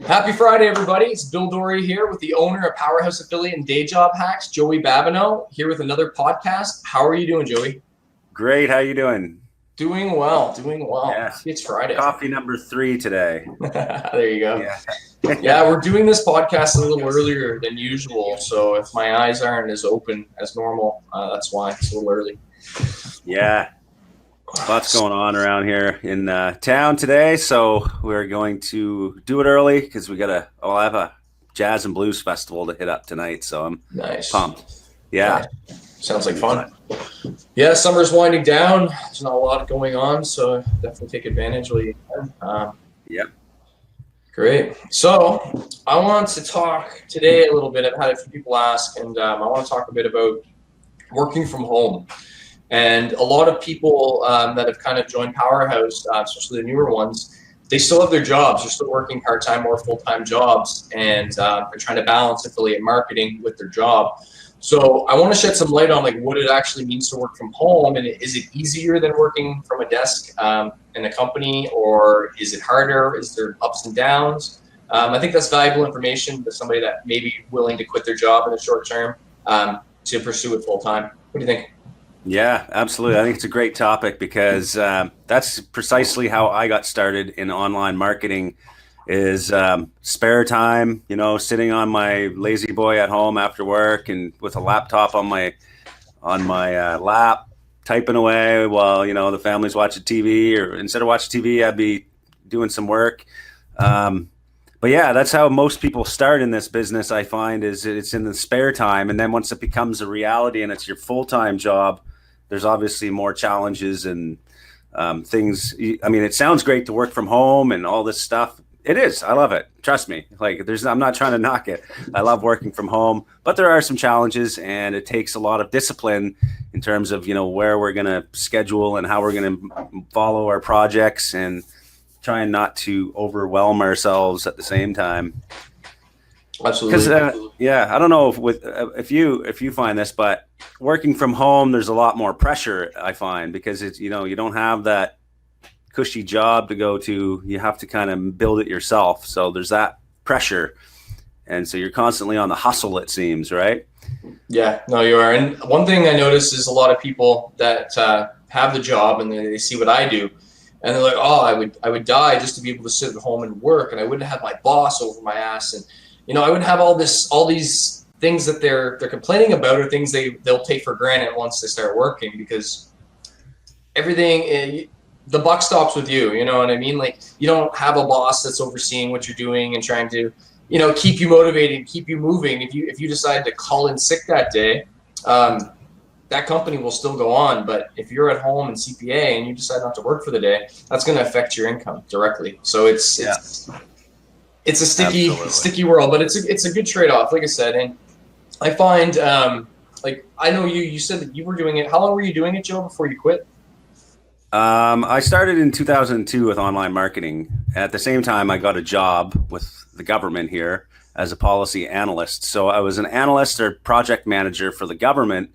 Happy Friday, everybody. It's Bill Dorey here with the owner of Powerhouse Affiliate and Day Job Hacks, Joey Babineau, here with another podcast. How are you doing, Joey? Great. How you doing? Doing well, doing well. Yes. It's Friday. Coffee number 3 today. There you go. Yeah. Yeah, we're doing this podcast a little earlier than usual, so if my eyes aren't as open as normal, that's why it's a little early. Yeah. Lots going on around here in town today, so we're going to do it early because I'll have a jazz and blues festival to hit up tonight, so I'm pumped. Yeah. Nice. Sounds like fun. Yeah, summer's winding down. There's not a lot going on, so definitely take advantage while you can. Yep. Great. So I want to talk today a little bit. I've had a few people ask, and I want to talk a bit about working from home. And a lot of people that have kind of joined Powerhouse, especially the newer ones, they still have their jobs. They're still working part-time or full-time jobs, and they're trying to balance affiliate marketing with their job. So I want to shed some light on like what it actually means to work from home, and is it easier than working from a desk in a company, or is it harder? Is there ups and downs? I think that's valuable information to somebody that may be willing to quit their job in the short term to pursue it full-time. What do you think? Yeah, absolutely. I think it's a great topic because that's precisely how I got started in online marketing is spare time, sitting on my lazy boy at home after work and with a laptop on my lap, typing away while, the family's watching TV, or instead of watching TV, I'd be doing some work. But yeah, that's how most people start in this business, I find, is it's in the spare time. And then once it becomes a reality and it's your full-time job, there's obviously more challenges and things. I mean, it sounds great to work from home and all this stuff. It is. I love it. Trust me. I'm not trying to knock it. I love working from home, but there are some challenges, and it takes a lot of discipline in terms of, where we're going to schedule and how we're going to follow our projects and trying not to overwhelm ourselves at the same time. Absolutely. Because I don't know if you find this, but working from home, there's a lot more pressure, I find, because it's, you don't have that cushy job to go to. You have to kind of build it yourself. So there's that pressure. And so you're constantly on the hustle, it seems, right? Yeah, no, you are. And one thing I noticed is a lot of people that have the job and they see what I do, and they're like, oh, I would die just to be able to sit at home and work, and I wouldn't have my boss over my ass, and I wouldn't have all these things that they're complaining about, or things they'll take for granted once they start working, because everything, the buck stops with you. You know what I mean? Like, you don't have a boss that's overseeing what you're doing and trying to, keep you motivated, keep you moving. If you decide to call in sick that day, that company will still go on. But if you're at home in CPA and you decide not to work for the day, that's going to affect your income directly. So it's a sticky world, but it's a good trade-off, like I said. And I find, I know you said that you were doing it. How long were you doing it, Joe, before you quit? I started in 2002 with online marketing. At the same time, I got a job with the government here as a policy analyst. So I was an analyst or project manager for the government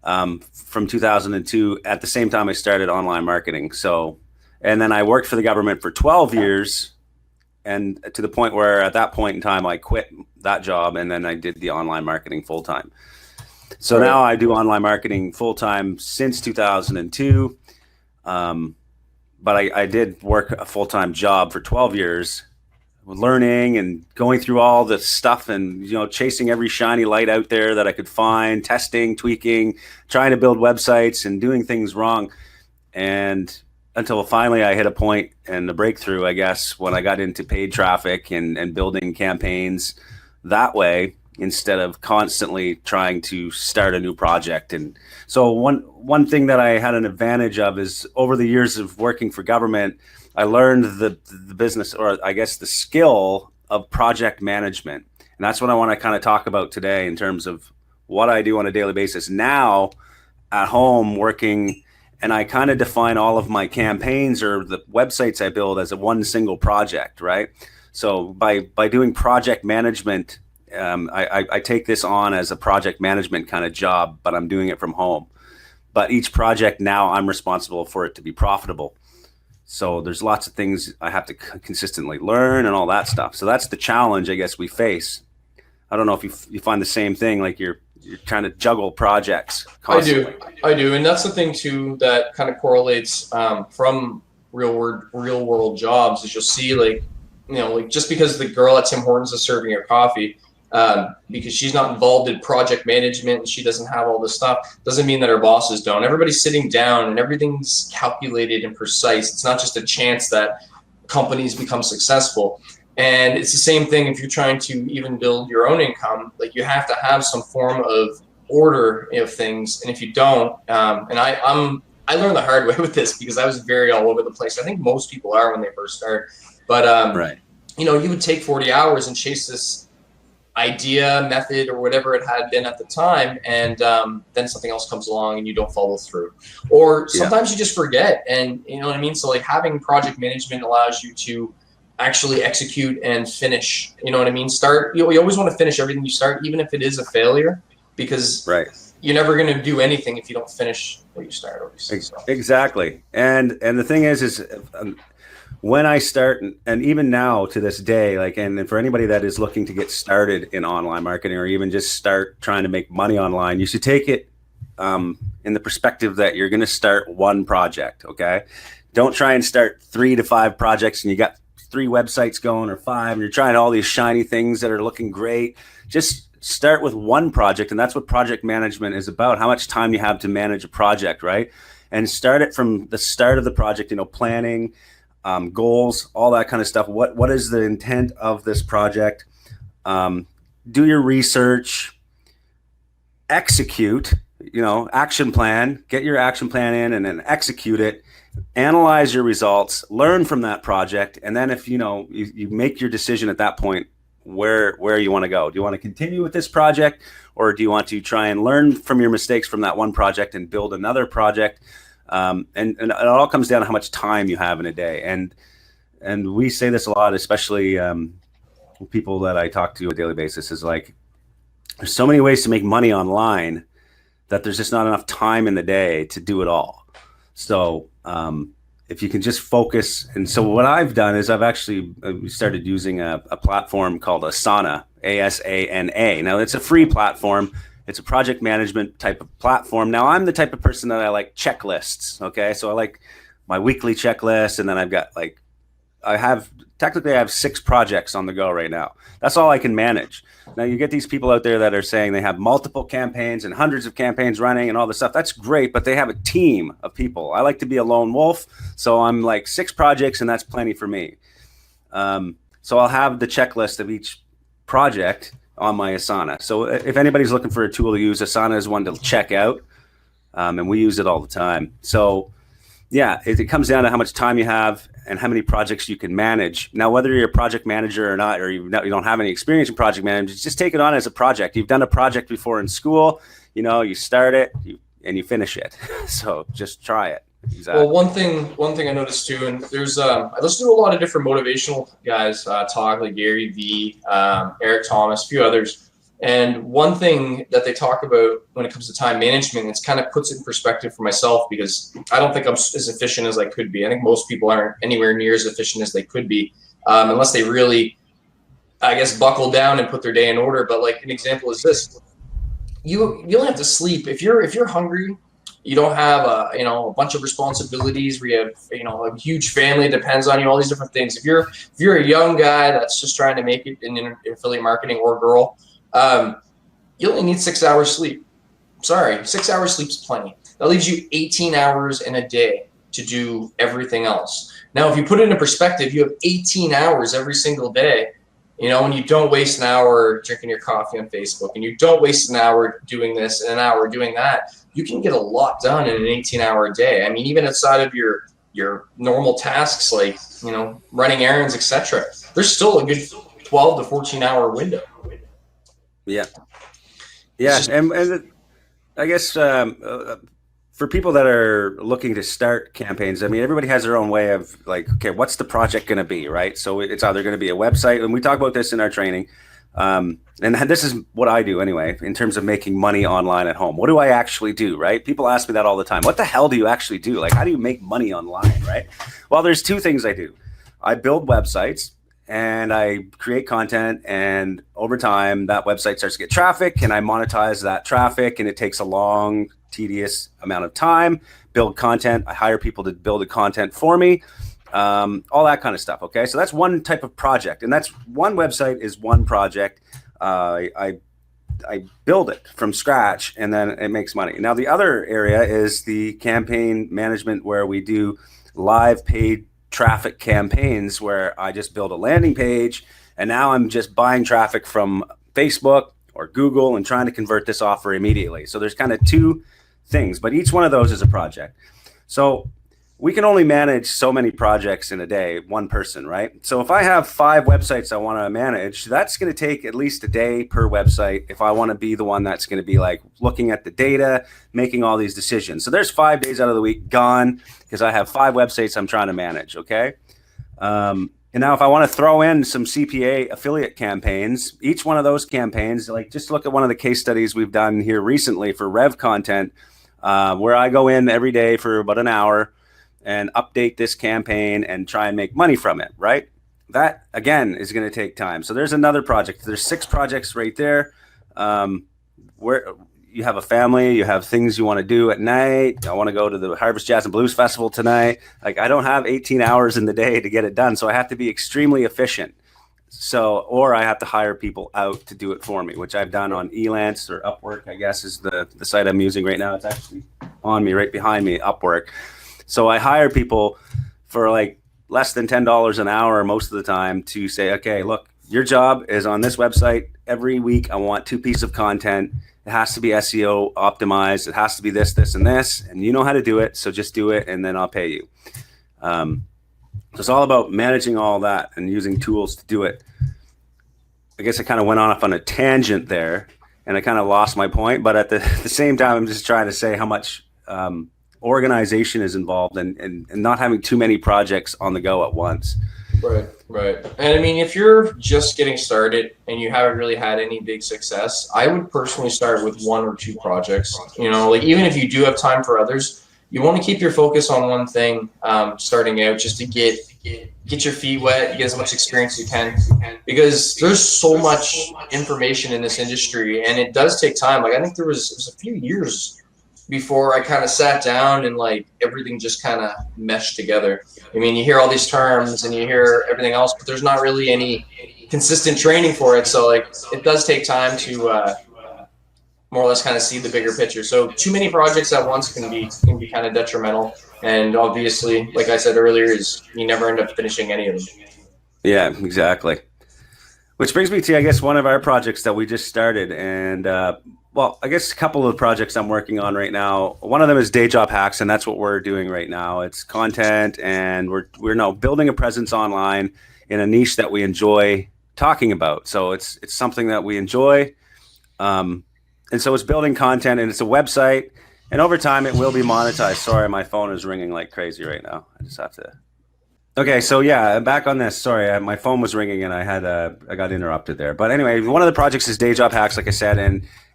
from 2002. At the same time, I started online marketing. And then I worked for the government for 12 years. And to the point where at that point in time, I quit that job, and then I did the online marketing full time. So now I do online marketing full time since 2002. But I did work a full time job for 12 years, learning and going through all the stuff and, chasing every shiny light out there that I could find, testing, tweaking, trying to build websites and doing things wrong. And until finally I hit a point and a breakthrough, I guess, when I got into paid traffic and building campaigns that way, instead of constantly trying to start a new project. And so one thing that I had an advantage of is, over the years of working for government, I learned the business, or I guess the skill of project management. And that's what I want to kind of talk about today in terms of what I do on a daily basis now at home working. And I kind of define all of my campaigns or the websites I build as one single project, right? So by doing project management, I take this on as a project management kind of job, but I'm doing it from home. But each project now, I'm responsible for it to be profitable. So there's lots of things I have to consistently learn and all that stuff. So that's the challenge I guess we face. I don't know if you find the same thing, like you're trying to juggle projects constantly. I do, and that's the thing too that kind of correlates from real world jobs. Is you'll see like, you know, like just because the girl at Tim Hortons is serving your coffee, because she's not involved in project management and she doesn't have all this stuff, doesn't mean that her bosses don't. Everybody's sitting down and everything's calculated and precise. It's not just a chance that companies become successful. And it's the same thing if you're trying to even build your own income. Like you have to have some form of order of things, and if you don't, and I learned the hard way with this because I was very all over the place. I think most people are when they first start, but Right. you know, you would take 40 hours and chase this idea, method, or whatever it had been at the time, and then something else comes along and you don't follow through, or sometimes you just forget. And you know what I mean. So like having project management allows you to actually execute and finish. You know what I mean? You always want to finish everything you start, even if it is a failure, because you're never going to do anything if you don't finish what you start. Obviously, so. Exactly. And the thing is when I start, and even now to this day, like, and for anybody that is looking to get started in online marketing or even just start trying to make money online, you should take it in the perspective that you're going to start one project. Okay. Don't try and start 3 to 5 projects and you got 3 websites going or 5 and you're trying all these shiny things that are looking great. Just start with one project, and that's what project management is about. How much time you have to manage a project, right? And start it from the start of the project, you know, planning, goals, all that kind of stuff. What is the intent of this project? Do your research, execute, you know, action plan, get your action plan in and then execute it. Analyze your results, learn from that project, and then if you know you make your decision at that point where you want to go. Do you want to continue with this project, or do you want to try and learn from your mistakes from that one project and build another project? And it all comes down to how much time you have in a day. And we say this a lot, especially people that I talk to on a daily basis, is like there's so many ways to make money online that there's just not enough time in the day to do it all. So if you can just focus. And so what I've done is I've actually started using a platform called Asana, ASANA. Now it's a free platform. It's a project management type of platform. Now I'm the type of person that I like checklists. Okay. So I like my weekly checklist, and then I have 6 projects on the go right now. That's all I can manage. Now you get these people out there that are saying they have multiple campaigns and hundreds of campaigns running and all this stuff. That's great, but they have a team of people. I like to be a lone wolf, so I'm like 6 projects, and that's plenty for me. So I'll have the checklist of each project on my Asana. So if anybody's looking for a tool to use, Asana is one to check out, and we use it all the time. So yeah, it comes down to how much time you have and how many projects you can manage. Now, whether you're a project manager or not, or you don't have any experience in project management, just take it on as a project. You've done a project before in school, you know, you start it and you finish it. So just try it. Exactly. Well, one thing I noticed too, and there's I listen to a lot of different motivational guys talk, like Gary Vee, Eric Thomas, a few others. And one thing that they talk about when it comes to time management, it's kind of puts it in perspective for myself, because I don't think I'm as efficient as I could be. I think most people aren't anywhere near as efficient as they could be, unless they really, I guess, buckle down and put their day in order. But like an example is this: you only have to sleep if you're hungry. You don't have a bunch of responsibilities where you have a huge family that depends on you, all these different things. If you're a young guy that's just trying to make it in affiliate marketing, or girl, you only need 6 hours sleep. Sorry, 6 hours sleep is plenty. That leaves you 18 hours in a day to do everything else. Now, if you put it into perspective, you have 18 hours every single day, and you don't waste an hour drinking your coffee on Facebook, and you don't waste an hour doing this and an hour doing that. You can get a lot done in an 18-hour day. I mean, even outside of your normal tasks, like, running errands, etc., there's still a good 12 to 14-hour window. Yeah. And I guess for people that are looking to start campaigns, I mean, everybody has their own way of like, okay, what's the project going to be, right? So it's either going to be a website, and we talk about this in our training, And this is what I do anyway, in terms of making money online at home. What do I actually do, right? People ask me that all the time. What the hell do you actually do? Like, how do you make money online, right? Well, there's two things I do. I build websites and I create content, and over time that website starts to get traffic, and I monetize that traffic, and it takes a long, tedious amount of time. Build content. I hire people to build the content for me. All that kind of stuff. Okay, so that's one type of project, and that's one website is one project. I build it from scratch, and then it makes money. Now the other area is the campaign management, where we do live paid traffic campaigns, where I just build a landing page, and now I'm just buying traffic from Facebook or Google and trying to convert this offer immediately. So there's kind of two things, but each one of those is a project. So we can only manage so many projects in a day, one person, right? So if I have 5 websites I want to manage, that's going to take at least a day per website if I want to be the one that's going to be like looking at the data, making all these decisions. So there's 5 days out of the week gone because I have 5 websites I'm trying to manage, okay? And now if I want to throw in some CPA affiliate campaigns, each one of those campaigns, like just look at one of the case studies we've done here recently for Rev content, where I go in every day for about an hour and update this campaign and try and make money from it, right? That, again, is going to take time. So there's another project. There's 6 projects right there. Where you have a family, you have things you want to do at night. I want to go to the Harvest Jazz and Blues Festival tonight. Like, I don't have 18 hours in the day to get it done. So I have to be extremely efficient. So, or I have to hire people out to do it for me, which I've done on Elance or Upwork, I guess is the site I'm using right now. It's actually on me, right behind me, Upwork. So I hire people for like less than $10 an hour most of the time to say, okay, look, your job is on this website. Every week I want 2 pieces of content. It has to be SEO optimized. It has to be this, this, and this. And you know how to do it. So just do it, and then I'll pay you. So it's all about managing all that and using tools to do it. I guess I kind of went off on a tangent there, and I kind of lost my point. But at the same time, I'm just trying to say how much organization is involved and not having too many projects on the go at once. Right. And I mean, if you're just getting started and you haven't really had any big success, I would personally start with 1 or 2 projects. You know, like even if you do have time for others, you want to keep your focus on one thing starting out, just to get your feet wet, get as much experience as you can, because there's so much information in this industry, and it does take time. Like I think it was a few years before I kind of sat down and like everything just kind of meshed together. I mean, you hear all these terms and you hear everything else, but there's not really any consistent training for it. So like it does take time to more or less kind of see the bigger picture. So too many projects at once can be kind of detrimental. And obviously, like I said earlier, is you never end up finishing any of them. Yeah, exactly. Which brings me to, I guess, one of our projects that we just started. And well, I guess a couple of projects I'm working on right now. One of them is Day Job Hacks, and that's what we're doing right now. It's content, and we're now building a presence online in a niche that we enjoy talking about. So it's something that we enjoy, and so it's building content, and it's a website, and over time it will be monetized. Sorry, my phone is ringing like crazy right now. I just have to. Okay, so yeah, back on this. Sorry, my phone was ringing and I got interrupted there. But anyway, one of the projects is Day Job Hacks, like I said,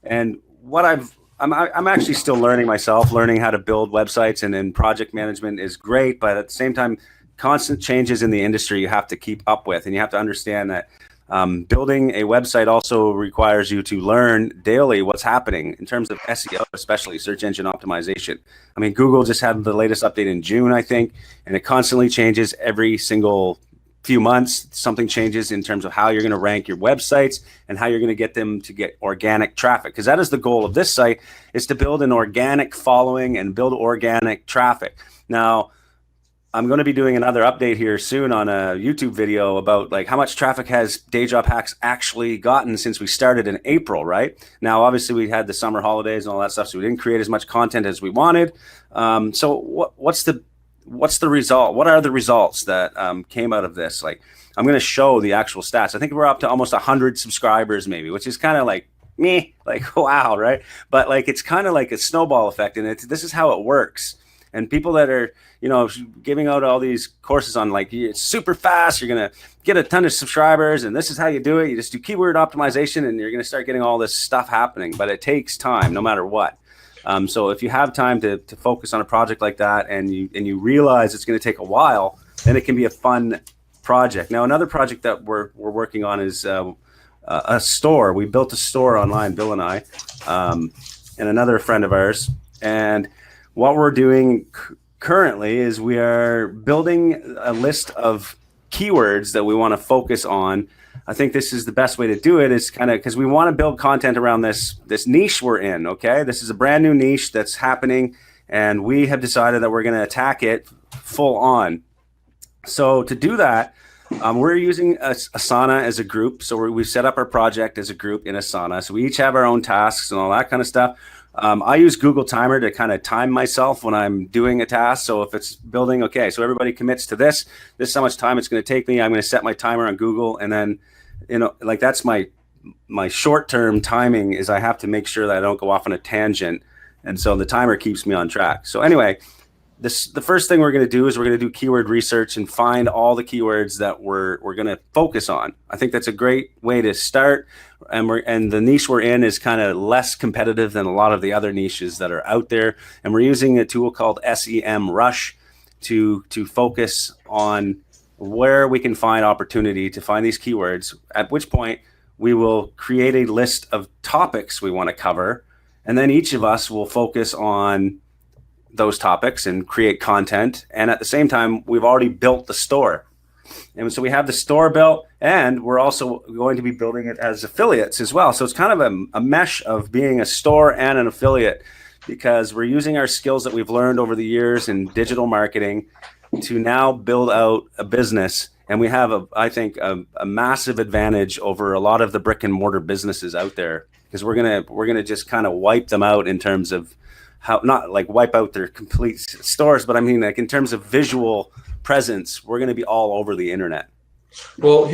and what I'm actually still learning myself, learning how to build websites, and then project management is great, but at the same time, constant changes in the industry you have to keep up with, and you have to understand that building a website also requires you to learn daily what's happening in terms of SEO, especially search engine optimization. I mean, Google just had the latest update in June, I think, and it constantly changes every single few months. Something changes in terms of how you're going to rank your websites and how you're going to get them to get organic traffic, because that is the goal of this site, is to build an organic following and build organic traffic. Now, I'm going to be doing another update here soon on a YouTube video about like how much traffic has Day Job Hacks actually gotten since we started in April, right? Now, obviously we had the summer holidays and all that stuff, so we didn't create as much content as we wanted. So what's the result? What are the results that came out of this? Like, I'm going to show the actual stats. I think we're up to almost 100 subscribers maybe, which is kind of like me, like, wow, right? But like, it's kind of like a snowball effect, and this is how it works. And people that are, giving out all these courses on like, it's super fast, you're going to get a ton of subscribers and this is how you do it. You just do keyword optimization and you're going to start getting all this stuff happening, but it takes time no matter what. So if you have time to focus on a project like that and you realize it's going to take a while, then it can be a fun project. Now, another project that we're working on is a store. We built a store online, Bill and I, and another friend of ours. And what we're doing currently is we are building a list of keywords that we want to focus on. I think this is the best way to do it, is kind of because we want to build content around this niche we're in. Okay, this is a brand new niche that's happening, and we have decided that we're going to attack it full on. So to do that, we're using Asana as a group. So we've set up our project as a group in Asana. So we each have our own tasks and all that kind of stuff. I use Google Timer to kind of time myself when I'm doing a task. So if it's building, okay, so everybody commits to this is how much time it's going to take me. I'm going to set my timer on Google, and then, like that's my short-term timing, is I have to make sure that I don't go off on a tangent. And so the timer keeps me on track. So anyway, the first thing we're going to do is we're going to do keyword research and find all the keywords that we're going to focus on. I think that's a great way to start. And the niche we're in is kind of less competitive than a lot of the other niches that are out there. And we're using a tool called SEM Rush to focus on where we can find opportunity to find these keywords, at which point we will create a list of topics we want to cover. And then each of us will focus on those topics and create content. And at the same time, we've already built the store. And so we have the store built, and we're also going to be building it as affiliates as well. So it's kind of a mesh of being a store and an affiliate, because we're using our skills that we've learned over the years in digital marketing to now build out a business. And we have, I think, a massive advantage over a lot of the brick and mortar businesses out there, because we're gonna just kind of wipe them out in terms of how, not like wipe out their complete stores, but I mean like in terms of visual presence, we're going to be all over the internet. Well, and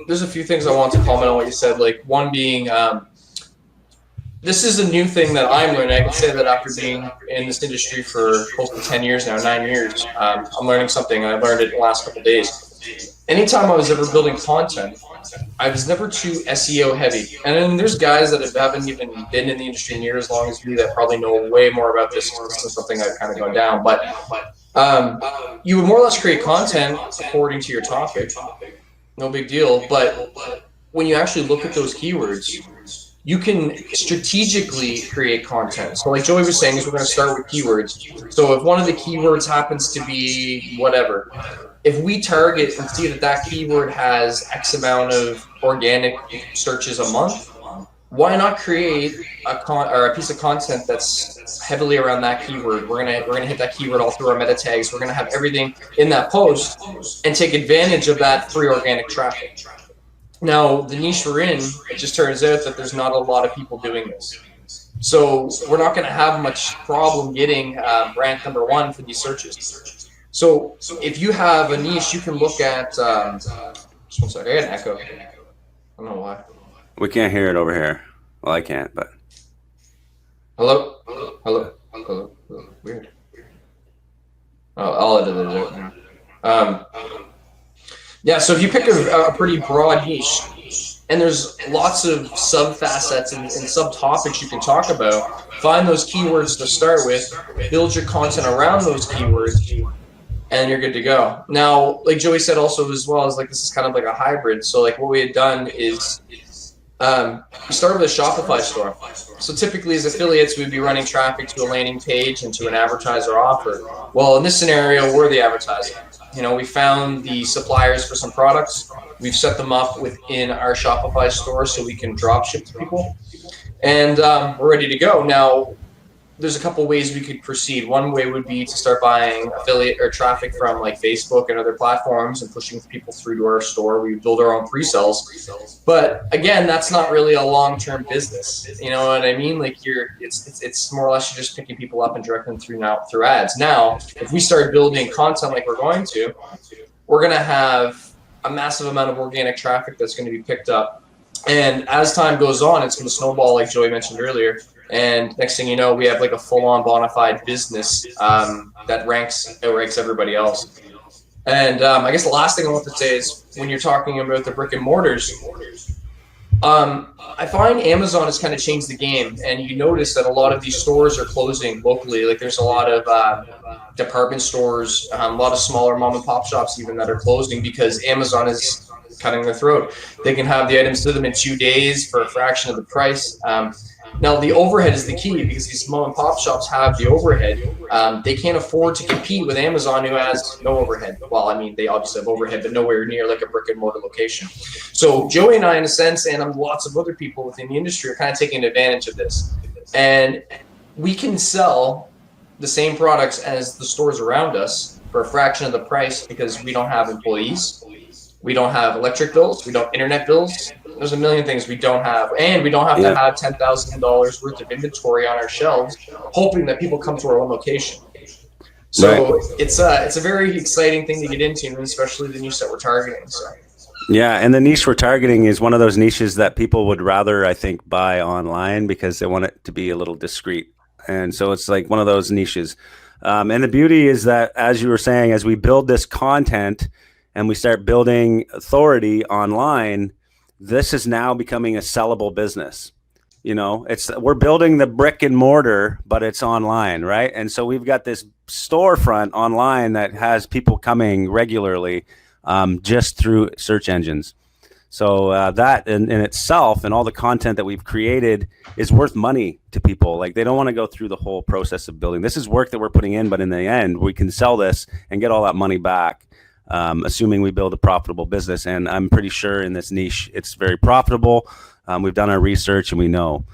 there's a few things I want to comment on what you said. Like one being, this is a new thing that I'm learning. I can say that after being in this industry for close to 10 years now, 9 years, I'm learning something, and I've learned it in the last couple of days. Anytime I was ever building content, I was never too SEO heavy. And then there's guys that haven't even been in the industry near as long as me that probably know way more about this. This is something I've kind of gone down. But you would more or less create content according to your topic. No big deal. But when you actually look at those keywords, you can strategically create content. So like Joey was saying, is we're going to start with keywords. So if one of the keywords happens to be whatever, if we target and see that keyword has X amount of organic searches a month, why not create a piece of content that's heavily around that keyword? We're gonna hit that keyword all through our meta tags. We're gonna have everything in that post and take advantage of that free organic traffic. Now, the niche we're in, it just turns out that there's not a lot of people doing this. So we're not gonna have much problem getting rank number 1 for these searches. So if you have a niche, you can look at, just one second, I got an echo. I don't know why. We can't hear it over here. Well, I can't, but. Hello? Weird. Oh, I'll edit it out. Yeah, so if you pick a pretty broad niche, and there's lots of sub-facets and sub-topics you can talk about, find those keywords to start with, build your content around those keywords, and you're good to go. Now, like Joey said also as well, is like this is kind of like a hybrid. So like what we had done is we started with a Shopify store. So typically as affiliates, we'd be running traffic to a landing page and to an advertiser offer. Well, in this scenario, we're the advertiser. We found the suppliers for some products. We've set them up within our Shopify store so we can drop ship to people. And we're ready to go. Now, there's a couple ways we could proceed. One way would be to start buying affiliate or traffic from like Facebook and other platforms and pushing people through to our store. We build our own pre-sales. But again, that's not really a long-term business. You know what I mean? Like it's more or less you're just picking people up and directing them through ads. Now, if we start building content like we're going to have a massive amount of organic traffic that's going to be picked up. And as time goes on, it's going to snowball, like Joey mentioned earlier. And next thing you know, we have like a full-on bona fide business that outranks everybody else. And I guess the last thing I want to say is when you're talking about the brick and mortars, I find Amazon has kind of changed the game, and you notice that a lot of these stores are closing locally. Like there's a lot of department stores, a lot of smaller mom and pop shops even that are closing because Amazon is cutting their throat. They can have the items to them in 2 days for a fraction of the price. Now the overhead is the key because these mom and pop shops have the overhead. They can't afford to compete with Amazon, who has no overhead. Well, I mean, they obviously have overhead, but nowhere near like a brick and mortar location. So Joey and I, in a sense, and lots of other people within the industry are kind of taking advantage of this. And we can sell the same products as the stores around us for a fraction of the price because we don't have employees. We don't have electric bills. We don't internet bills. There's a million things we don't have. And we don't have to have $10,000 worth of inventory on our shelves, hoping that people come to our own location. So it's a very exciting thing to get into, especially the niche that we're targeting. So. Yeah, and the niche we're targeting is one of those niches that people would rather, I think, buy online because they want it to be a little discreet. And so it's like one of those niches. And the beauty is that, as you were saying, as we build this content and we start building authority online, this is now becoming a sellable business. You know, we're building the brick and mortar, but it's online, right? And so we've got this storefront online that has people coming regularly just through search engines. So that in itself and all the content that we've created is worth money to people. Like they don't want to go through the whole process of building. This is work that we're putting in, but in the end, we can sell this and get all that money back. Assuming we build a profitable business. And I'm pretty sure in this niche, it's very profitable. We've done our research and we know.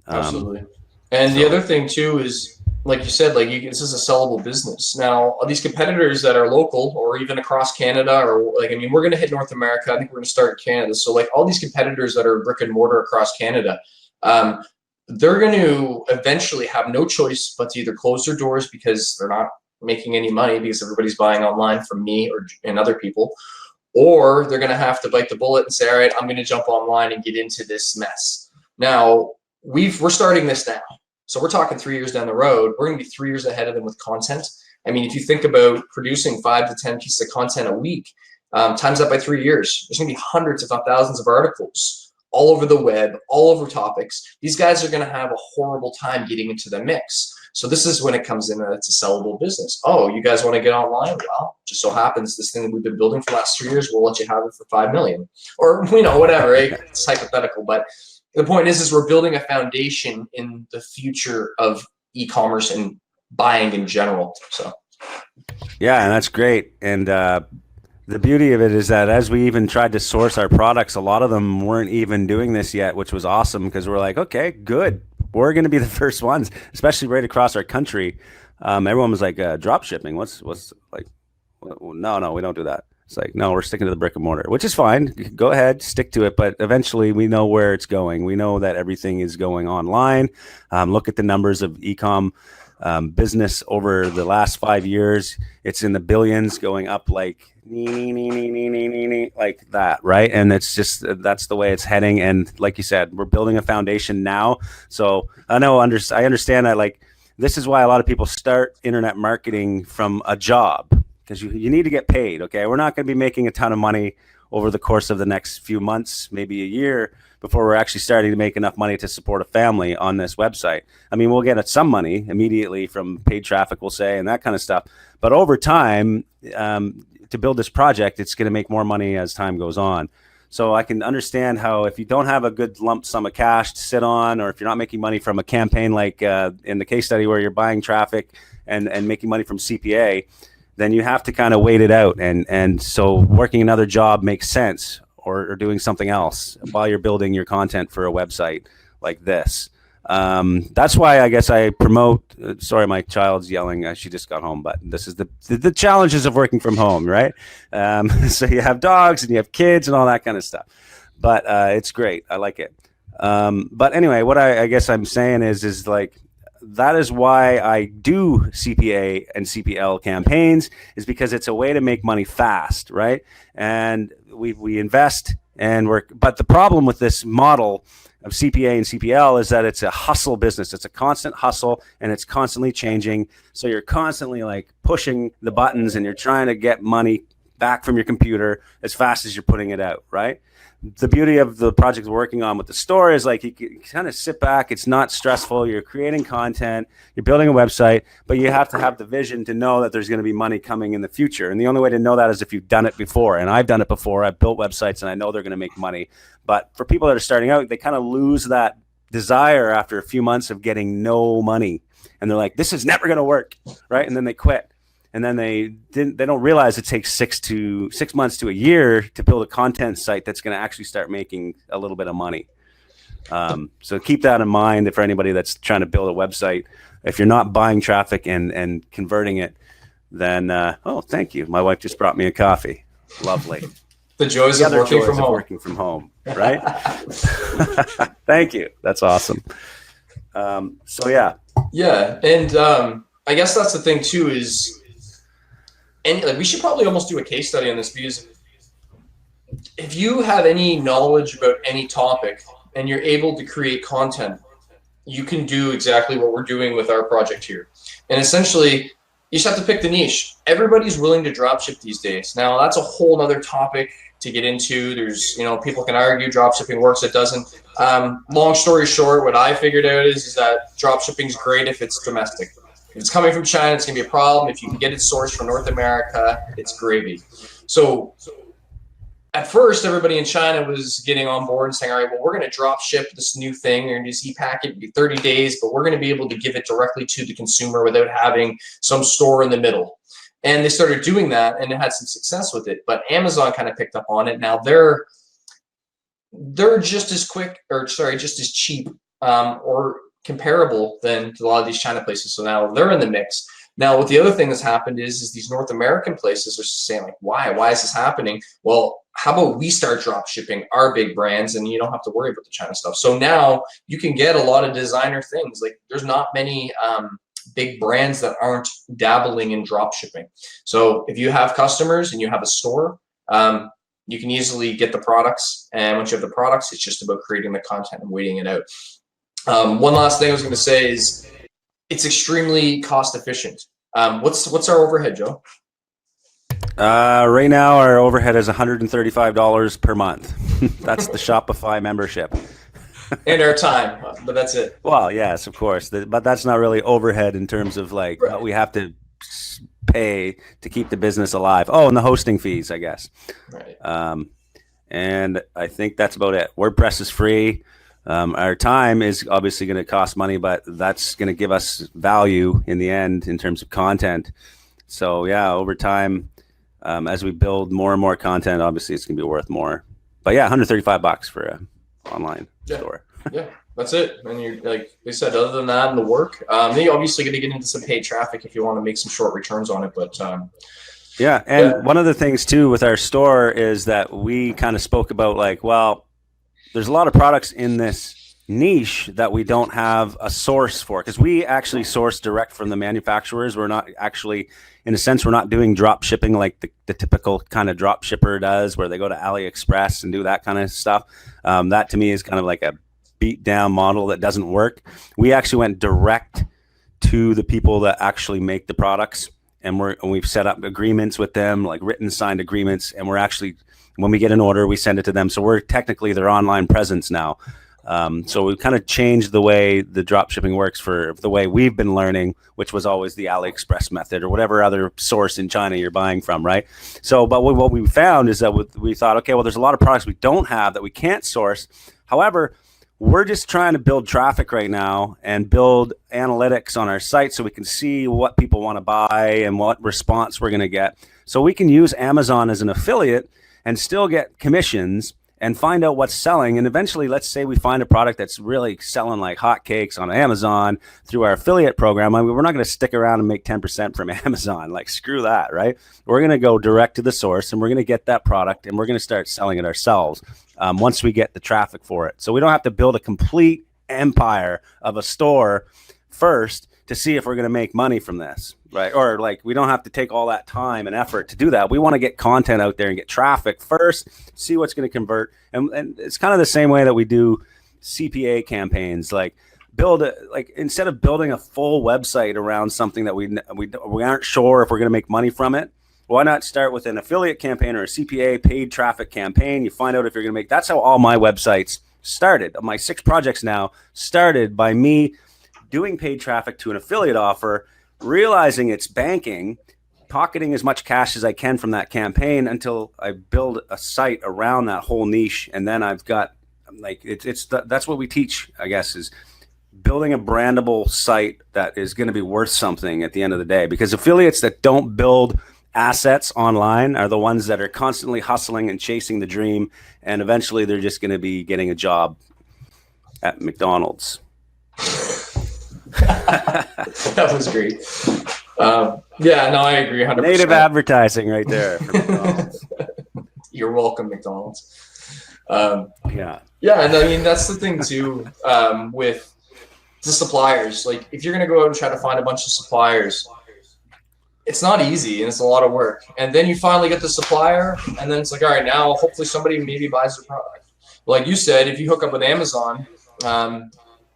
Absolutely. And the other thing too is, like you said, this is a sellable business. Now, these competitors that are local or even across Canada, or we're going to hit North America. I think we're going to start in Canada. So like all these competitors that are brick and mortar across Canada, they're going to eventually have no choice but to either close their doors because they're not making any money because everybody's buying online from me and other people, or they're going to have to bite the bullet and say, all right, I'm going to jump online and get into this mess. Now we're starting this now. So we're talking 3 years down the road. We're going to be 3 years ahead of them with content. I mean, if you think about producing 5 to 10 pieces of content a week, times that by 3 years, there's going to be hundreds, if not thousands of articles all over the web, all over topics. These guys are going to have a horrible time getting into the mix. So this is when it comes in, it's a sellable business. Oh, you guys want to get online? Well, just so happens this thing that we've been building for the last 3 years, we'll let you have it for $5 million, or whatever. Right? It's hypothetical, but the point is we're building a foundation in the future of e-commerce and buying in general. So, yeah, and that's great. And the beauty of it is that as we even tried to source our products, a lot of them weren't even doing this yet, which was awesome because we're like, okay, good. We're going to be the first ones, especially right across our country. Everyone was like, drop shipping. What's like, no, we don't do that. It's like, no, we're sticking to the brick and mortar, which is fine. Go ahead, stick to it. But eventually we know where it's going. We know that everything is going online. Look at the numbers of e-com business over the last 5 years. It's in the billions, going up like that, right? And it's just, that's the way it's heading. And like you said, we're building a foundation now. So I understand that, like, this is why a lot of people start internet marketing from a job, because you need to get paid. Okay, we're not going to be making a ton of money over the course of the next few months, maybe a year, before we're actually starting to make enough money to support a family on this website. I mean, we'll get some money immediately from paid traffic, we'll say, and that kind of stuff. But over time, to build this project, it's going to make more money as time goes on. So I can understand how if you don't have a good lump sum of cash to sit on, or if you're not making money from a campaign like in the case study where you're buying traffic and making money from CPA, then you have to kind of wait it out. And so working another job makes sense, or doing something else while you're building your content for a website like this. That's why I guess I promote, sorry, my child's yelling. She just got home, but this is the challenges of working from home, right? So you have dogs and you have kids and all that kind of stuff, but it's great. I like it. But anyway, what I guess I'm saying is like, that is why I do CPA and CPL campaigns, is because it's a way to make money fast, right? And we invest and work. But the problem with this model, of CPA and CPL is that it's a hustle business. It's a constant hustle, and it's constantly changing. So you're constantly like pushing the buttons, and you're trying to get money back from your computer as fast as you're putting it out, right? The beauty of the project we're working on with the store is like you can kind of sit back. It's not stressful. You're creating content. You're building a website, but you have to have the vision to know that there's going to be money coming in the future. And the only way to know that is if you've done it before. And I've done it before. I've built websites, and I know they're going to make money. But for people that are starting out, they kind of lose that desire after a few months of getting no money. And they're like, this is never going to work, right? And then they quit. And then they don't realize it takes 6 months to a year to build a content site that's going to actually start making a little bit of money. So keep that in mind for anybody that's trying to build a website. If you're not buying traffic and converting it, then oh, thank you. My wife just brought me a coffee. Lovely. The joys of working from home, right? Thank you. That's awesome. So yeah. Yeah, and I guess that's the thing too is. And like, we should probably almost do a case study on this, because if you have any knowledge about any topic and you're able to create content, you can do exactly what we're doing with our project here. And essentially, you just have to pick the niche. Everybody's willing to dropship these days. Now, that's a whole other topic to get into. There's, people can argue dropshipping works, it doesn't. Long story short, what I figured out is that dropshipping is great if it's domestic. If it's coming from China, it's going to be a problem. If you can get it sourced from North America, it's gravy. So at first, everybody in China was getting on board and saying, all right, well, we're going to drop ship this new thing. You're going to just e-packet, it'll be 30 days, but we're going to be able to give it directly to the consumer without having some store in the middle. And they started doing that, and it had some success with it. But Amazon kind of picked up on it. Now they're just as quick, just as cheap, or comparable than to a lot of these China places. So now they're in the mix. Now, what the other thing that's happened is these North American places are saying, like, why is this happening? Well, how about we start drop shipping our big brands, and you don't have to worry about the China stuff. So now you can get a lot of designer things. Like, there's not many big brands that aren't dabbling in drop shipping. So if you have customers and you have a store, you can easily get the products. And once you have the products, it's just about creating the content and waiting it out. One last thing I was going to say is it's extremely cost efficient. What's our overhead, Joe? Right now, our overhead is $135 per month. That's the Shopify membership. And our time, but that's it. Well, yes, of course. But that's not really overhead in terms of like what we have to pay to keep the business alive. Oh, and the hosting fees, I guess. Right. And I think that's about it. WordPress is free. Our time is obviously going to cost money, but that's going to give us value in the end in terms of content. So yeah, over time, as we build more and more content, obviously it's going to be worth more. But yeah, $135 for an online store. Yeah, that's it. And you're, like they said, other than that and the work, then you're obviously going to get into some paid traffic if you want to make some short returns on it. But yeah, and one of the things too with our store is that we kind of spoke about like, well, there's a lot of products in this niche that we don't have a source for, because we actually source direct from the manufacturers. We're not actually, in a sense, we're not doing drop shipping like the typical kind of drop shipper does, where they go to AliExpress and do that kind of stuff. That to me is kind of like a beat down model that doesn't work. We actually went direct to the people that actually make the products, and we've set up agreements with them, like written signed agreements, and we're actually, when we get an order, we send it to them. So we're technically their online presence now. So we've kind of changed the way the drop shipping works for the way we've been learning, which was always the AliExpress method or whatever other source in China you're buying from, right? So, but what we found is that we thought, okay, well, there's a lot of products we don't have that we can't source. However, we're just trying to build traffic right now and build analytics on our site so we can see what people want to buy and what response we're going to get. So we can use Amazon as an affiliate and still get commissions and find out what's selling. And eventually, let's say we find a product that's really selling like hotcakes on Amazon through our affiliate program. I mean, we're not going to stick around and make 10% from Amazon. Like, screw that, right? We're going to go direct to the source, and we're going to get that product, and we're going to start selling it ourselves once we get the traffic for it. So we don't have to build a complete empire of a store first to see if we're going to make money from this, right? Or like, we don't have to take all that time and effort to do that. We want to get content out there and get traffic first, see what's going to convert. And it's kind of the same way that we do CPA campaigns, like instead of building a full website around something that we aren't sure if we're going to make money from it, why not start with an affiliate campaign or a CPA paid traffic campaign? You find out if you're going to make. That's how all my websites started. My 6 projects now started by me doing paid traffic to an affiliate offer, realizing it's banking, pocketing as much cash as I can from that campaign until I build a site around that whole niche. And then I've got that's what we teach, I guess, is building a brandable site that is going to be worth something at the end of the day, because affiliates that don't build assets online are the ones that are constantly hustling and chasing the dream, and eventually they're just going to be getting a job at McDonald's. That was great. Yeah, no, I agree 100%. Native advertising right there for McDonald's. You're welcome, McDonald's. Yeah, and I mean, that's the thing too, with the suppliers. Like, if you're going to go out and try to find a bunch of suppliers, it's not easy and it's a lot of work. And then you finally get the supplier, and then it's like, all right, now hopefully somebody maybe buys the product. Like you said, if you hook up with Amazon,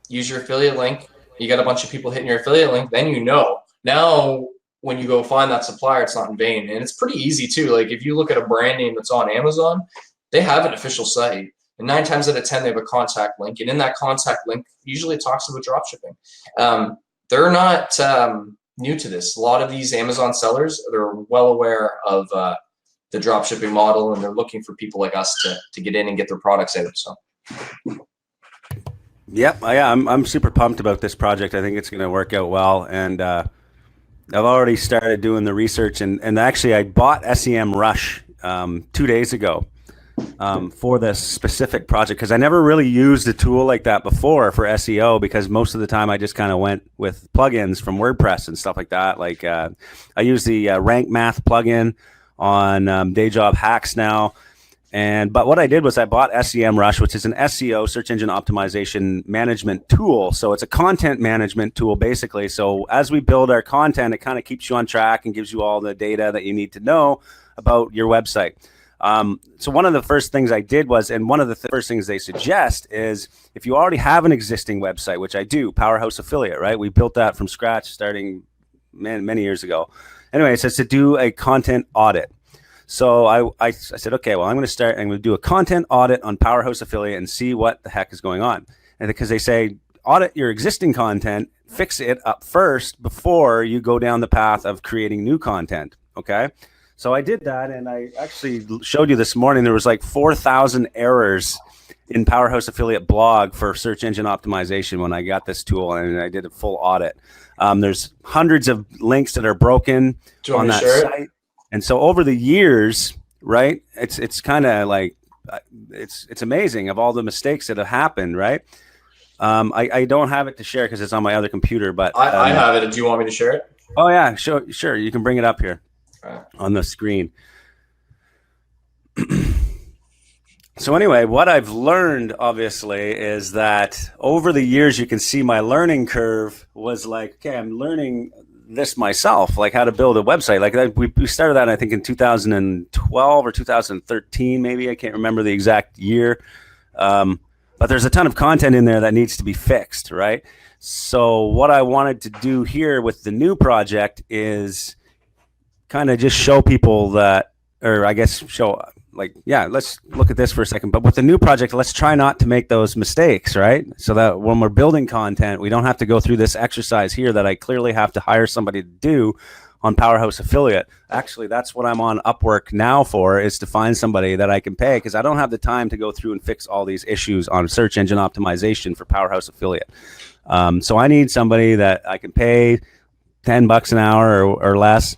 use your affiliate link, you got a bunch of people hitting your affiliate link, then now when you go find that supplier, it's not in vain. And it's pretty easy too. Like, if you look at a brand name that's on Amazon, they have an official site. And 9 times out of 10, they have a contact link. And in that contact link, usually it talks about drop shipping. They're not new to this. A lot of these Amazon sellers, they're well aware of the drop shipping model, and they're looking for people like us to get in and get their products out. So. Yep. I'm super pumped about this project. I think it's going to work out well. And I've already started doing the research. And actually, I bought SEM Rush 2 days ago. For this specific project, because I never really used a tool like that before for SEO, because most of the time I just kind of went with plugins from WordPress and stuff like that. Like I use the Rank Math plugin on Day Job Hacks now. But what I did was I bought SEM Rush, which is an SEO, search engine optimization management tool. So it's a content management tool, basically. So as we build our content, it kind of keeps you on track and gives you all the data that you need to know about your website. So one of the first things I did was, and one of the first things they suggest is, if you already have an existing website, which I do, Powerhouse Affiliate, right? We built that from scratch starting many years ago. Anyway, it says to do a content audit. So I said, okay, well, I'm going to do a content audit on Powerhouse Affiliate and see what the heck is going on. And because they say, audit your existing content, fix it up first before you go down the path of creating new content. Okay. So I did that, and I actually showed you this morning, there was like 4,000 errors in Powerhouse Affiliate blog for search engine optimization when I got this tool, and I did a full audit. There's hundreds of links that are broken on that site. And so over the years, right, it's kind of like, it's amazing of all the mistakes that have happened, right? I don't have it to share because it's on my other computer, but I have it. Do you want me to share it? Oh yeah, sure. You can bring it up here on the screen. So anyway, what I've learned, obviously, is that over the years, you can see my learning curve was like, okay, I'm learning this myself, like how to build a website. Like we started that, I think, in 2012 or 2013, maybe. I can't remember the exact year. But there's a ton of content in there that needs to be fixed, right? So what I wanted to do here with the new project is kind of just show people that, or I guess show, like, yeah, let's look at this for a second. But with the new project, let's try not to make those mistakes, right? So that when we're building content, we don't have to go through this exercise here that I clearly have to hire somebody to do on Powerhouse Affiliate. Actually, that's what I'm on Upwork now for, is to find somebody that I can pay, because I don't have the time to go through and fix all these issues on search engine optimization for Powerhouse Affiliate. So I need somebody that I can pay $10 an hour or less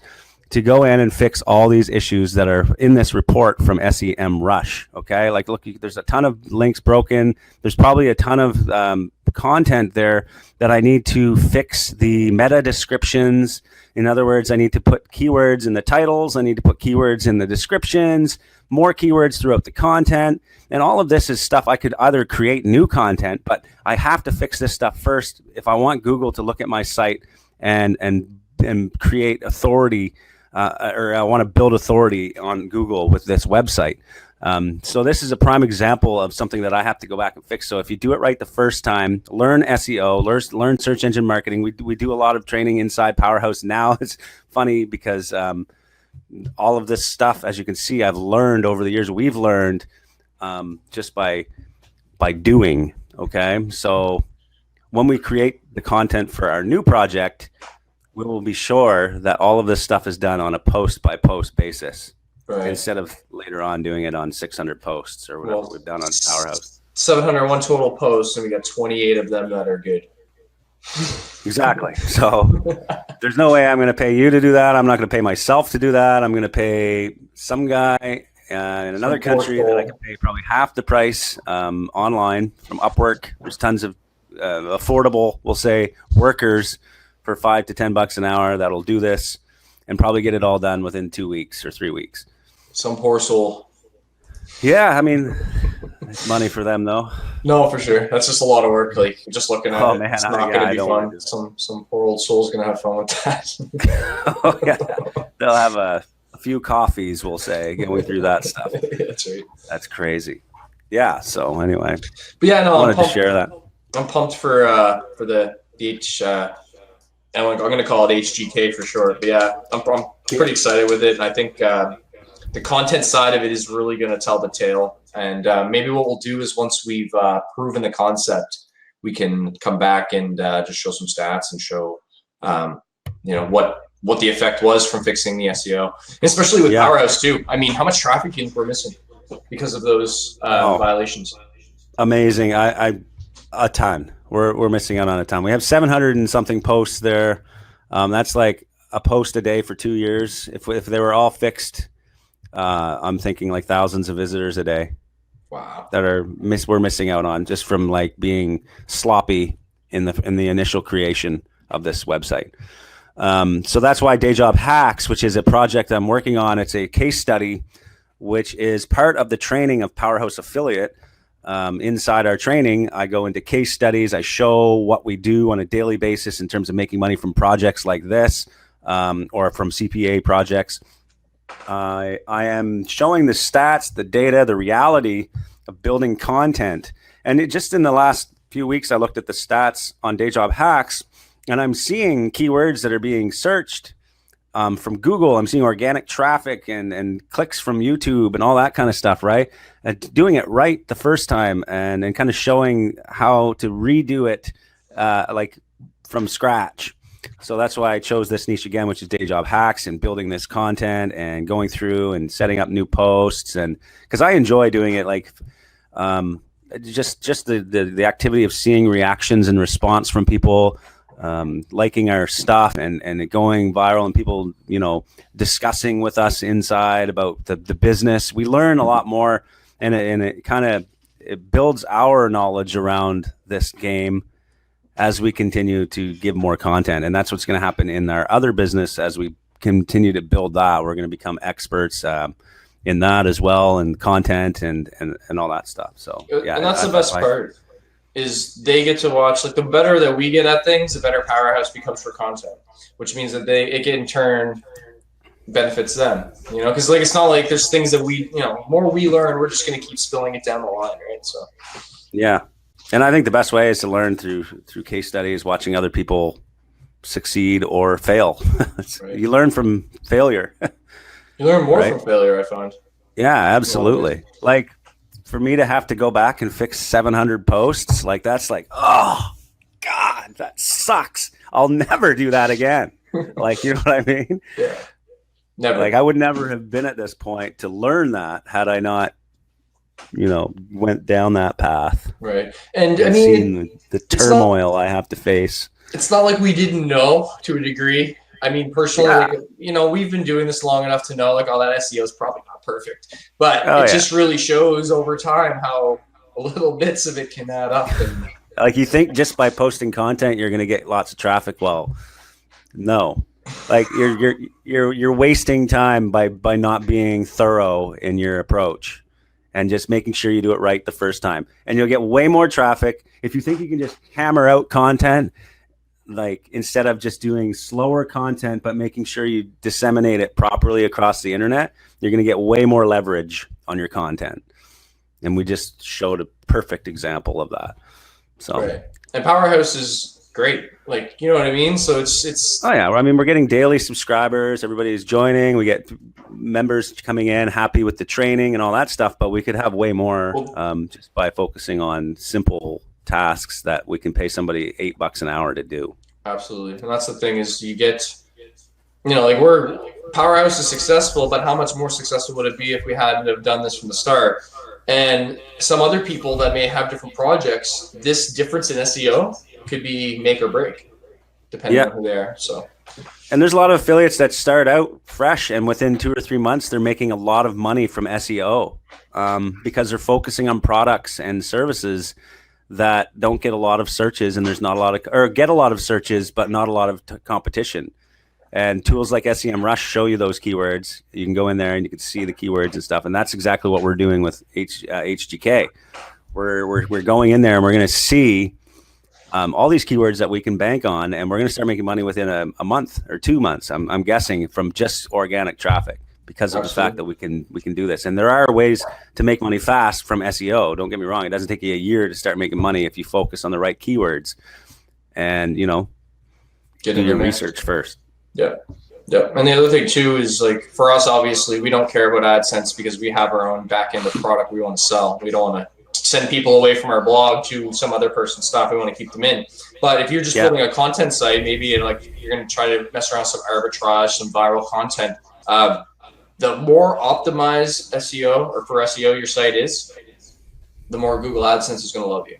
to go in and fix all these issues that are in this report from SEM Rush. Okay, like look, there's a ton of links broken. There's probably a ton of content there that I need to fix the meta descriptions. In other words, I need to put keywords in the titles. I need to put keywords in the descriptions, more keywords throughout the content. And all of this is stuff I could either create new content, but I have to fix this stuff first if I want Google to look at my site and create authority, or I want to build authority on Google with this website. So this is a prime example of something that I have to go back and fix. So if you do it right the first time, learn SEO, learn search engine marketing. We do a lot of training inside Powerhouse now. It's funny because all of this stuff, as you can see, I've learned over the years. We've learned just by doing. Okay, so when we create the content for our new project, we will be sure that all of this stuff is done on a post by post basis. Right. Instead of later on doing it on 600 posts or whatever we've done on Powerhouse. 701 total posts, and we got 28 of them that are good. Exactly. So there's no way I'm going to pay you to do that. I'm not going to pay myself to do that. I'm going to pay some guy in another country that I can pay probably half the price online from Upwork. There's tons of affordable, we'll say, workers for $5 to $10 an hour that'll do this and probably get it all done within 2 weeks or 3 weeks. Some poor soul. Yeah, I mean, it's money for them though. No, for sure. That's just a lot of work. Like just looking at it, man, it's not going to be fun. Some poor old soul's going to have fun with that. Oh yeah, they'll have a few coffees, we'll say, going through that stuff. That's right. That's crazy. Yeah. So anyway, but yeah, no, I wanted to share that. I'm pumped for the DH. I'm going to call it HGK for short. But yeah, I'm pretty excited with it, and I think the content side of it is really going to tell the tale. And maybe what we'll do is once we've proven the concept, we can come back and just show some stats and show what the effect was from fixing the SEO, especially with Powerhouse too. I mean, how much traffic do you think we're missing because of those violations? Amazing. A ton. We're missing out on a ton. We have 700 and something posts there. That's like a post a day for 2 years. If they were all fixed, I'm thinking like thousands of visitors a day. Wow. That we're missing out on just from like being sloppy in the initial creation of this website. So that's why Day Job Hacks, which is a project I'm working on, it's a case study, which is part of the training of Powerhouse Affiliate. Inside our training, I go into case studies. I show what we do on a daily basis in terms of making money from projects like this, or from CPA projects. I am showing the stats, the data, the reality of building content. And just in the last few weeks, I looked at the stats on Day Job Hacks, and I'm seeing keywords that are being searched from Google. I'm seeing organic traffic and clicks from YouTube and all that kind of stuff, right? And doing it right the first time and kind of showing how to redo it like from scratch. So that's why I chose this niche again, which is Day Job Hacks, and building this content and going through and setting up new posts. And because I enjoy doing it, like just the activity of seeing reactions and response from people, liking our stuff and it going viral, and people, discussing with us inside about the business. We learn a lot more, and it kind of builds our knowledge around this game as we continue to give more content. And that's what's going to happen in our other business as we continue to build that. We're going to become experts in that as well, and content and all that stuff. So yeah, and that's the best part. Is they get to watch, like, the better that we get at things, the better Powerhouse becomes for content, which means that it in turn benefits them, because like, it's not like there's things that more we learn, we're just going to keep spilling it down the line, right? So yeah. And I think the best way is to learn through case studies, watching other people succeed or fail. Right. You learn from failure. You learn more from failure, I find. Yeah, absolutely. Like, for me to have to go back and fix 700 posts, like, that's like, oh God, that sucks. I'll never do that again. Like, you know what I mean? Yeah. Never. Like, I would never have been at this point to learn that had I not, went down that path. Right. And I mean, the turmoil I have to face. It's not like we didn't know to a degree. I mean, personally, we've been doing this long enough to know, like, all that SEO is probably not perfect, but it just really shows over time how little bits of it can add up. And like, you think just by posting content you're going to get lots of traffic? Well, no. Like, you're wasting time by not being thorough in your approach and just making sure you do it right the first time. And you'll get way more traffic if you think you can just hammer out content. like instead of just doing slower content, but making sure you disseminate it properly across the internet, you're going to get way more leverage on your content. And we just showed a perfect example of that. So, right. And Powerhouse is great. Like, you know what I mean? So it's. Oh yeah. I mean, we're getting daily subscribers. Everybody's joining. We get members coming in happy with the training and all that stuff, but we could have way more just by focusing on simple tasks that we can pay somebody $8 an hour to do. Absolutely. And that's the thing is you get, like Powerhouse is successful, but how much more successful would it be if we hadn't have done this from the start? And some other people that may have different projects, this difference in SEO could be make or break, depending on who they are. So, and there's a lot of affiliates that start out fresh, and within 2 or 3 months, they're making a lot of money from SEO because they're focusing on products and services that don't get a lot of searches, and there's not a lot of, or get a lot of searches, but not a lot of competition. And tools like SEMrush show you those keywords. You can go in there and you can see the keywords and stuff. And that's exactly what we're doing with HGK. We're going in there and we're going to see all these keywords that we can bank on, and we're going to start making money within a month or 2 months. I'm guessing from just organic traffic, because of the fact that we can do this. And there are ways to make money fast from SEO. Don't get me wrong. It doesn't take you a year to start making money if you focus on the right keywords and, get do your research first. Yeah. Yeah. And the other thing too is, like, for us, obviously we don't care about AdSense because we have our own back end of product we want to sell. We don't want to send people away from our blog to some other person's stuff. We want to keep them in. But if you're just building a content site, maybe you're going to try to mess around some arbitrage, some viral content. The more optimized SEO or for SEO your site is, the more Google AdSense is going to love you.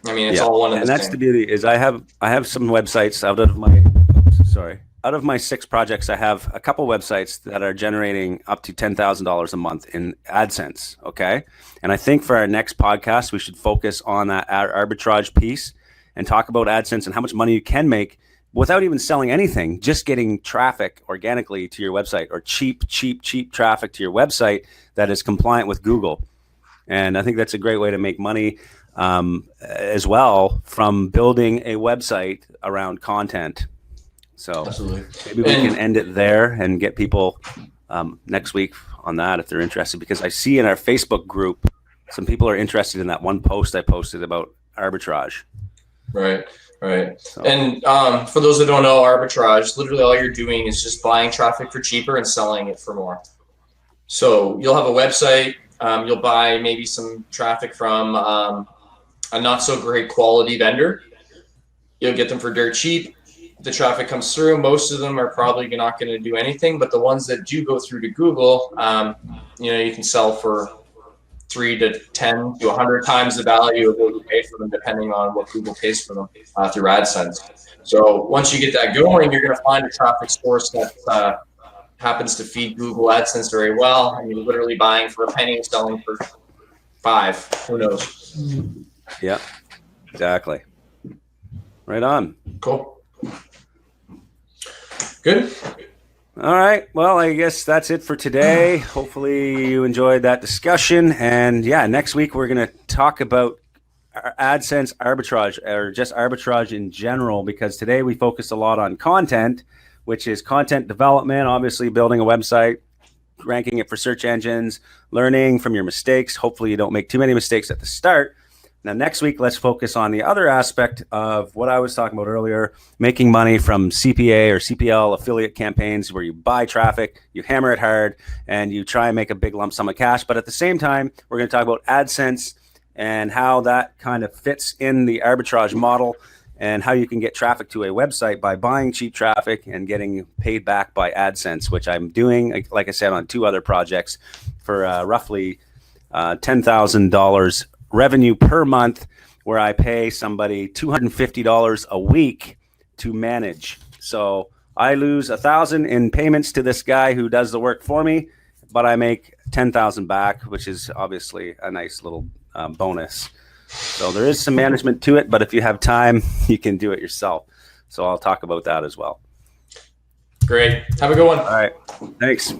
I mean, it's all one and the same. And that's the beauty is I have some websites out of my 6 projects. I have a couple websites that are generating up to $10,000 a month in AdSense. Okay. And I think for our next podcast, we should focus on that arbitrage piece and talk about AdSense and how much money you can make without even selling anything, just getting traffic organically to your website, or cheap traffic to your website that is compliant with Google. And I think that's a great way to make money as well from building a website around content. So maybe we can end it there and get people next week on that if they're interested, because I see in our Facebook group, some people are interested in that one post I posted about arbitrage. Right. So. And for those that don't know, arbitrage, literally all you're doing is just buying traffic for cheaper and selling it for more. So you'll have a website, you'll buy maybe some traffic from a not so great quality vendor. You'll get them for dirt cheap. The traffic comes through. Most of them are probably not going to do anything, but the ones that do go through to Google, you can sell for 3 to 10 to 100 times the value of what you pay for them, depending on what Google pays for them through AdSense. So once you get that going, you're going to find a traffic source that happens to feed Google AdSense very well, and you're literally buying for a penny and selling for 5. Who knows? Yeah, exactly. Right on. Cool. Good. All right. Well, I guess that's it for today. Hopefully you enjoyed that discussion. And next week we're going to talk about AdSense arbitrage, or just arbitrage in general, because today we focused a lot on content, which is content development, obviously building a website, ranking it for search engines, learning from your mistakes. Hopefully you don't make too many mistakes at the start. Now, next week, let's focus on the other aspect of what I was talking about earlier, making money from CPA or CPL affiliate campaigns, where you buy traffic, you hammer it hard, and you try and make a big lump sum of cash. But at the same time, we're going to talk about AdSense and how that kind of fits in the arbitrage model, and how you can get traffic to a website by buying cheap traffic and getting paid back by AdSense, which I'm doing, like I said, on 2 other projects for roughly $10,000 revenue per month, where I pay somebody $250 a week to manage. So I lose $1,000 in payments to this guy who does the work for me, but I make $10,000 back, which is obviously a nice little bonus. So there is some management to it, but if you have time, you can do it yourself. So I'll talk about that as well. Great. Have a good one. All right. Thanks.